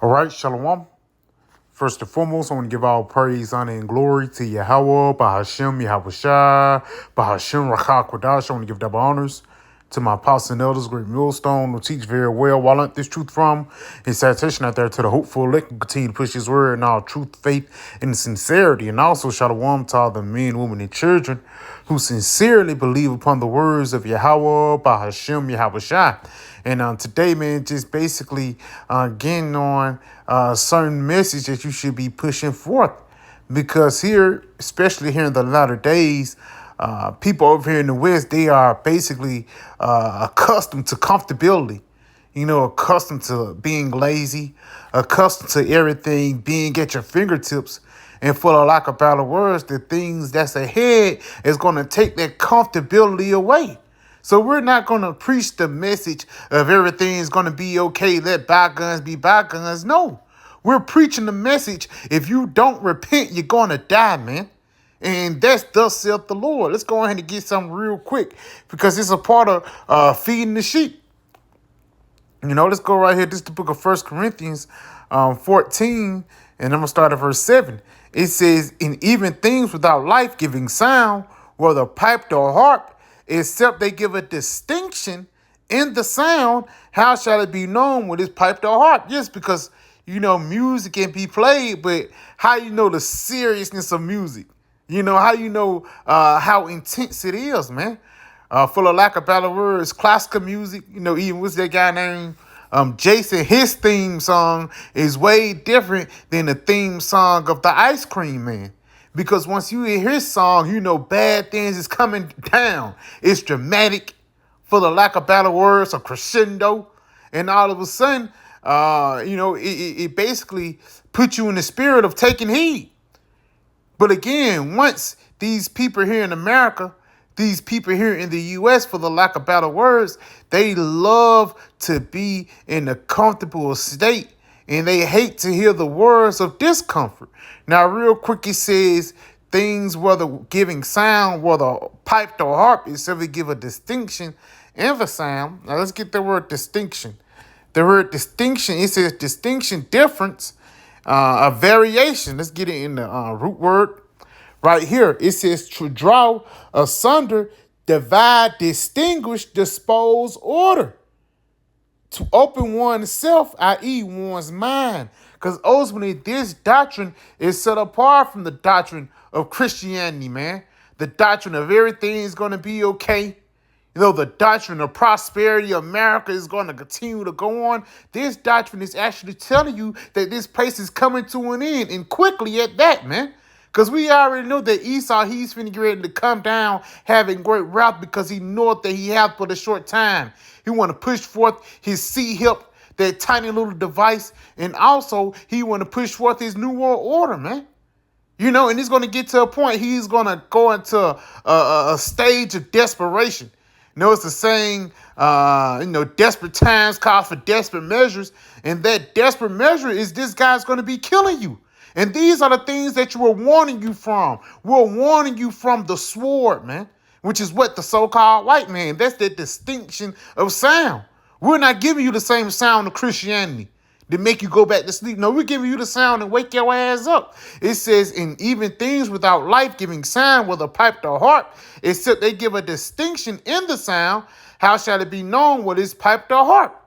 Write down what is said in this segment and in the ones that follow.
All right, Shalom. First and foremost, I want to give all praise, honor, and glory to Yahweh, Bahashem, Yahushua, Bahashem, Rakha, Kodash. I want to give double honors to my apostles and elders, great millstone, who teach very well. While I learned this truth from, his citation out there to the hopeful elect, who continue to push his word in all truth, faith, and sincerity. And also, Shalom to all the men, women, and children who sincerely believe upon the words of Yahweh, Bahashem, Yahushua. And today, man, just basically getting on a certain message that you should be pushing forth. Because here, especially here in the latter days, people over here in the West, they are basically accustomed to comfortability. You know, accustomed to being lazy, accustomed to everything being at your fingertips. And for the lack of better words, the things that's ahead is going to take that comfortability away. So we're not going to preach the message of everything's going to be okay, let bygones be bygones. No, we're preaching the message. If you don't repent, you're going to die, man. And that's thus saith the Lord. Let's go ahead and get something real quick because it's a part of feeding the sheep. You know, let's go right here. This is the book of 1 Corinthians 14, and I'm going to start at verse 7. It says, in even things without life-giving sound, whether piped or harp, except they give a distinction in the sound, how shall it be known when it's piped or harp? Yes, because, you know, music can be played, but how you know the seriousness of music? You know, how you know how intense it is, man? For the lack of better words, classical music, you know, even what's that guy named Jason, his theme song is way different than the theme song of the Ice Cream Man. Because once you hear his song, you know bad things is coming down. It's dramatic, for the lack of better words, a crescendo. And all of a sudden, you know, it basically puts you in the spirit of taking heed. But again, once these people here in America, these people here in the U.S., for the lack of better words, they love to be in a comfortable state. And they hate to hear the words of discomfort. Now, real quick, it says things, whether giving sound, whether piped or harp, it simply give a distinction in the sound. Now, let's get the word distinction. The word distinction, it says distinction, difference, a variation. Let's get it in the root word. Right here, it says to draw asunder, divide, distinguish, dispose, order. To open oneself, i.e. one's mind. Because ultimately, this doctrine is set apart from the doctrine of Christianity, man. The doctrine of everything is going to be okay. You know, the doctrine of prosperity, America is going to continue to go on. This doctrine is actually telling you that this place is coming to an end, and quickly at that, man. Because we already know that Esau, he's finna get ready to come down having great wrath because he knows that he has but a short time. He want to push forth his C-hip, that tiny little device, and also he want to push forth his new world order, man. You know, and he's going to get to a point he's going to go into a stage of desperation. You know, it's the saying, you know, desperate times call for desperate measures, and that desperate measure is this guy's going to be killing you. And these are the things that you were warning you from. We're warning you from the sword, man, which is what the so-called white man, that's the distinction of sound. We're not giving you the same sound of Christianity to make you go back to sleep. No, we're giving you the sound and wake your ass up. It says, in even things without life-giving sound, whether piped or harp, except they give a distinction in the sound, how shall it be known what is piped or harp?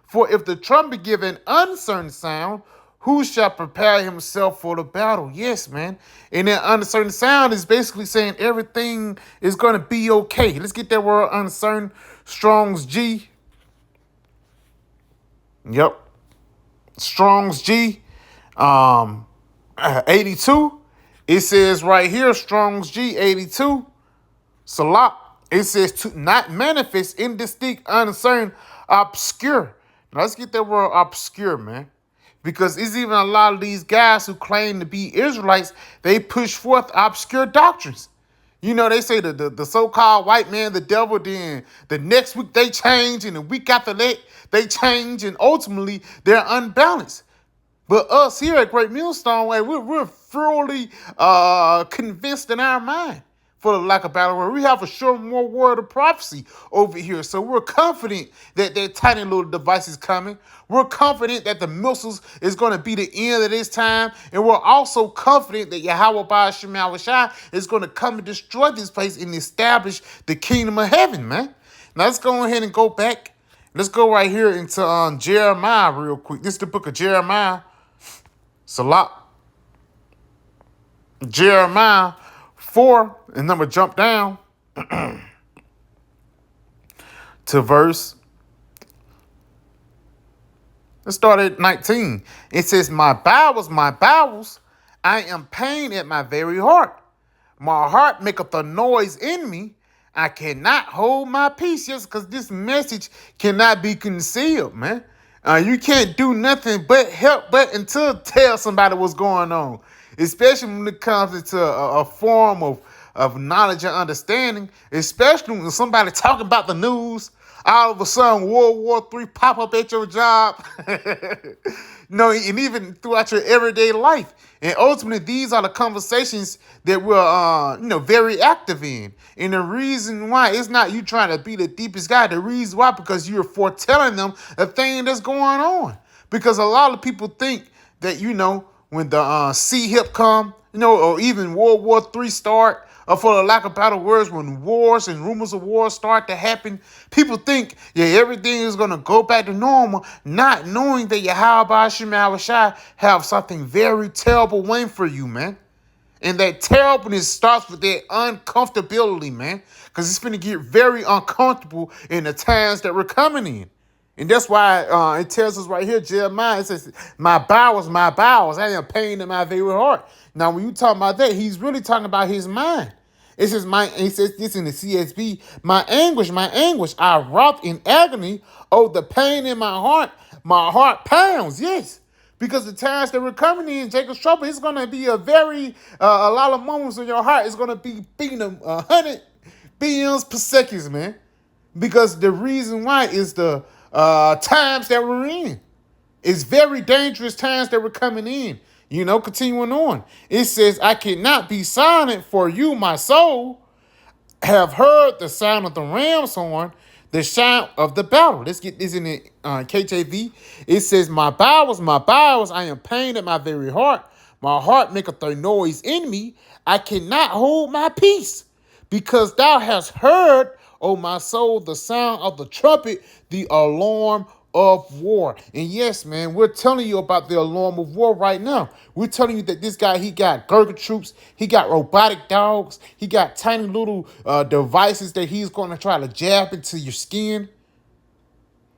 For if the trumpet give an uncertain sound, who shall prepare himself for the battle? Yes, man. And that uncertain sound is basically saying everything is going to be okay. Let's get that word uncertain. Strong's G. Yep. Strong's G. 82. It says right here, Strong's G 82. Salat. It says to not manifest, indistinct, uncertain, obscure. Now let's get that word obscure, man. Because it's even a lot of these guys who claim to be Israelites, they push forth obscure doctrines. You know, they say the so-called white man, the devil, then the next week they change, and the week after that they change, and ultimately they're unbalanced. But us here at Great Millstone, we're thoroughly convinced in our mind. for the lack of battle word. We have a sure more word of prophecy over here. So we're confident that that tiny little device is coming. We're confident that the missiles is going to be the end of this time. And we're also confident that Yahweh Ba'ashem Yahushua is going to come and destroy this place and establish the kingdom of heaven, man. Now let's go ahead and go back. Let's go right here into Jeremiah real quick. This is the book of Jeremiah. Salah. Jeremiah 4, and then we jump down to verse. Let's start at 19. It says, my bowels, I am pained at my very heart. My heart maketh a noise in me. I cannot hold my peace. Yes, because this message cannot be concealed, man. You can't do nothing but help but until tell somebody what's going on. Especially when it comes into a form of knowledge and understanding. Especially when somebody talking about the news. All of a sudden, World War III pop up at your job. No, and even throughout your everyday life. And ultimately, these are the conversations that we're, very active in. And the reason why, it's not you trying to be the deepest guy. The reason why, because you're foretelling them a thing that's going on. Because a lot of people think that, when the sea hip come, or even World War III start, or for the lack of better words, when wars and rumors of wars start to happen, people think, everything is going to go back to normal, not knowing that Yahweh Ba'ashem Yahushua have something very terrible waiting for you, man. And that terribleness starts with that uncomfortability, man, because it's going to get very uncomfortable in the times that we're coming in. And that's why it tells us right here, Jeremiah, it says, my bowels, I am pain in my very heart. Now, when you talk about that, he's really talking about his mind. It says, he says this in the CSB, my anguish, I wrought in agony. Oh, the pain in my heart pounds, yes. Because the times that we're coming in, Jacob's trouble, it's going to be a lot of moments in your heart. It's going to be beating 100 billions per second, man. Because the reason why is the times that we're in. It's very dangerous times that we're coming in. Continuing on. It says, I cannot be silent, for you, my soul, have heard the sound of the ram's horn, the shout of the battle. Let's get this in the KJV. It says, my bowels, I am pained at my very heart. My heart maketh a noise in me. I cannot hold my peace, because thou hast heard, O my soul, the sound of the trumpet, the alarm of war. And yes, man, we're telling you about the alarm of war right now. We're telling you that this guy, he got Gurkha troops, he got robotic dogs, he got tiny little devices that he's going to try to jab into your skin.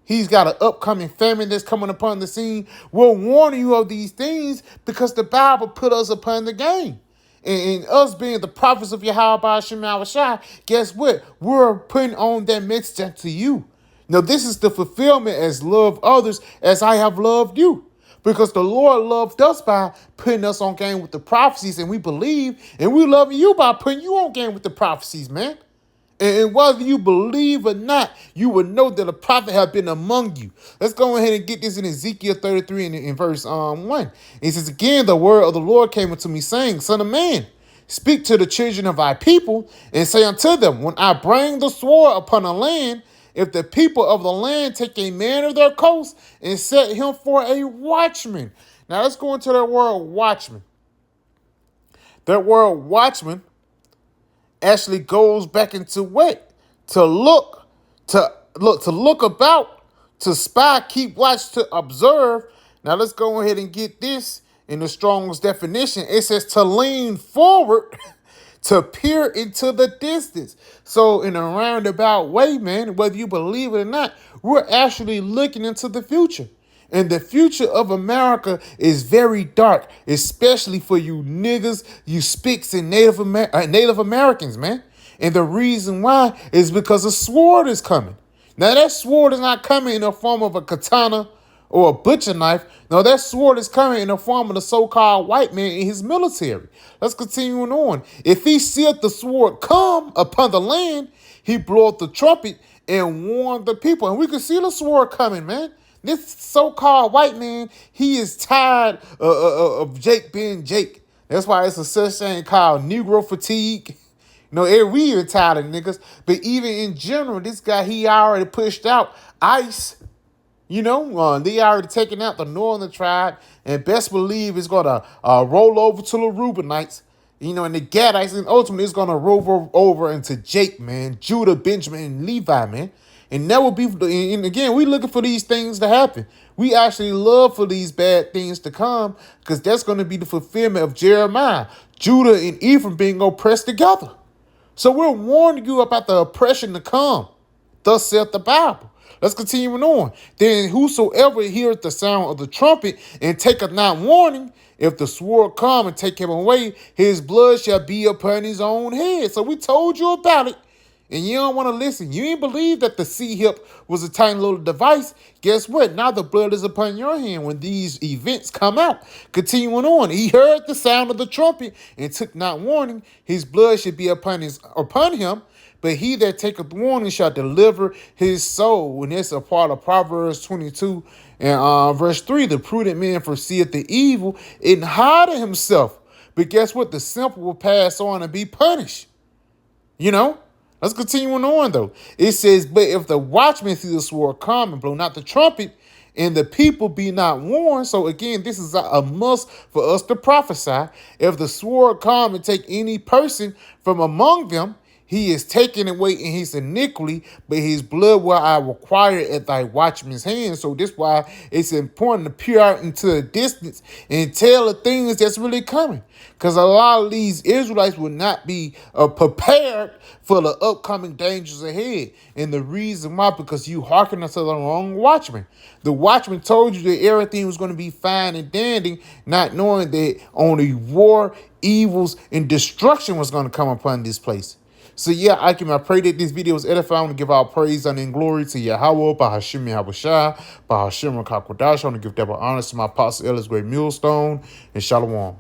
He's got an upcoming famine that's coming upon the scene. We're warning you of these things because the Bible put us upon the game. And us being the prophets of Yahweh Ba'ashem Yahushua, guess what? We're putting on that message to you. Now, this is the fulfillment as love others as I have loved you. Because the Lord loved us by putting us on game with the prophecies, and we believe, and we love you by putting you on game with the prophecies, man. And whether you believe or not, you will know that a prophet have been among you. Let's go ahead and get this in Ezekiel 33 in verse 1. It says, again, the word of the Lord came unto me, saying, Son of man, speak to the children of thy people, and say unto them, when I bring the sword upon a land, if the people of the land take a man of their coast and set him for a watchman. Now let's go into that word watchman. That word watchman actually goes back into what? To look about, to spy, keep watch, to observe. Now let's go ahead and get this in the Strong's definition. It says to lean forward, to peer into the distance. So in a roundabout way, man, whether you believe it or not, we're actually looking into the future. And the future of America is very dark, especially for you niggas, you Spics, and Native Americans, man. And the reason why is because a sword is coming. Now, that sword is not coming in the form of a katana or a butcher knife. No, that sword is coming in the form of the so-called white man in his military. Let's continue on. If he seeth the sword come upon the land, he bloweth the trumpet and warned the people. And we can see the sword coming, man. This so-called white man, he is tired of Jake being Jake. That's why it's a such thing called Negro fatigue. No, we even tired of niggas. But even in general, this guy, he already pushed out ICE. They already taken out the Northern tribe, and best believe it's gonna roll over to the Reubenites, and the Gadites, and ultimately it's gonna roll over into Jake, man, Judah, Benjamin, and Levi, man. And that will be, and again, we looking for these things to happen. We actually love for these bad things to come, because that's going to be the fulfillment of Jeremiah, Judah and Ephraim being oppressed together. So we're warning you about the oppression to come. Thus saith the Bible. Let's continue on. Then whosoever heareth the sound of the trumpet and taketh not warning, if the sword come and take him away, his blood shall be upon his own head. So we told you about it, and you don't want to listen. You ain't believe that the C-hip was a tiny little device. Guess what? Now the blood is upon your hand when these events come out. Continuing on. He heard the sound of the trumpet and took not warning. His blood should be upon him. But he that taketh warning shall deliver his soul. And that's a part of Proverbs 22 and verse 3. The prudent man foreseeth the evil and hideth himself. But guess what? The simple will pass on and be punished. Let's continue on, though. It says, but if the watchman see the sword come and blow not the trumpet, and the people be not warned. So again, this is a must for us to prophesy. If the sword come and take any person from among them, he is taken away in his iniquity, but his blood will I require at thy watchman's hand. So this is why it's important to peer out into the distance and tell the things that's really coming. Because a lot of these Israelites will not be prepared for the upcoming dangers ahead. And the reason why, because you hearken unto the wrong watchman. The watchman told you that everything was going to be fine and dandy, not knowing that only war, evils, and destruction was going to come upon this place. So yeah, I pray that this video was edifying. To give our praise and glory to Yahweh, Bahashim Yahushua, Bahashim Rakakwadash. I want to give double honors to my apostle Ellis Great Millstone, and Shalom.